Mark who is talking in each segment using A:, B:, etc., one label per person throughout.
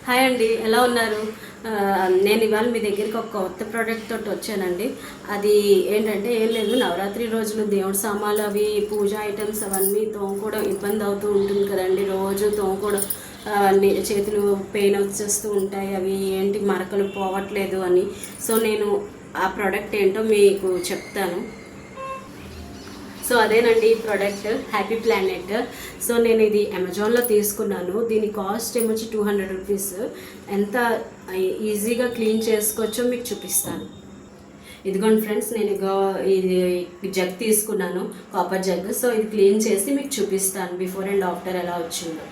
A: Hi అండి, ఎలా ఉన్నారు? నేను ఇవాళ మీ దగ్గరికి ఒక కొత్త ప్రోడక్ట్ తోటి వచ్చానండి. అది ఏంటంటే ఏం లేదు, నవరాత్రి రోజులు దేవుడి సామాన్లు అవి పూజ ఐటమ్స్ అవన్నీ తోముకోవడం ఇబ్బంది అవుతూ ఉంటుంది కదండి. రోజు తోముకోవడం చేతులు పెయిన్ వచ్చేస్తూ ఉంటాయి, అవి ఏంటి మరకలు పోవట్లేదు అని. సో నేను ఆ ప్రోడక్ట్ ఏంటో మీకు చెప్తాను. సో అదేనండి ఈ ప్రోడక్ట్ హ్యాపీ ప్లానెట్. సో నేను ఇది అమెజాన్లో తీసుకున్నాను. దీని కాస్ట్ ఏమొచ్చి 200 రూపీస్. ఎంత ఈజీగా క్లీన్ చేసుకోవచ్చో మీకు చూపిస్తాను. ఇదిగోండి ఫ్రెండ్స్, నేను ఇది జగ్ తీసుకున్నాను, కాపర్ జగ్. సో ఇది క్లీన్ చేసి మీకు చూపిస్తాను బిఫోర్ అండ్ ఆఫ్టర్ ఎలా వచ్చిందో.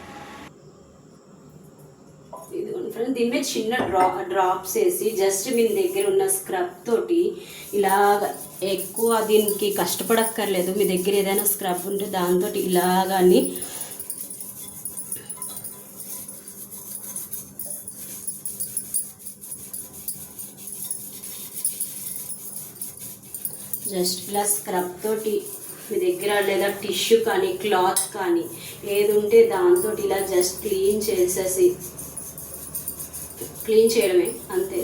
A: ఇదిగోండి ఫ్రెండ్స్, దీని మీద చిన్న డ్రాప్స్ వేసి జస్ట్ మీ దగ్గర ఉన్న స్క్రబ్ తోటి ఇలాగ, ఎక్కువ దీనికి కష్టపడక్కర్లేదు. మీ దగ్గర ఏదైనా స్క్రబ్ ఉంటే దాంతో ఇలాగాని జస్ట్ ఇలా స్క్రబ్ తోటి మీ దగ్గర లేదా టిష్యూ కానీ క్లాత్ కానీ ఏది ఉంటే దాంతో ఇలా జస్ట్ క్లీన్ చేయడమే అంతే.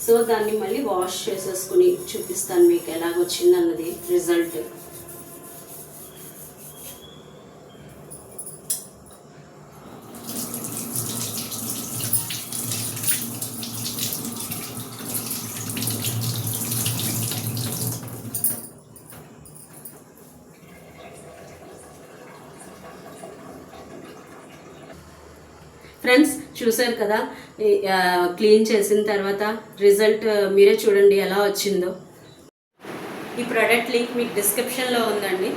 A: సో దాన్ని మళ్ళీ వాష్ చేసేసుకుని చూపిస్తాను మీకు ఎలాగొచ్చిందన్నది రిజల్ట్. ఫ్రెండ్స్ చూసారు కదా, క్లీన్ చేసిన తర్వాత రిజల్ట్ మీరే చూడండి ఎలా వచ్చిందో. ఈ ప్రోడక్ట్ లింక్ మీకు డిస్క్రిప్షన్లో ఉందండి.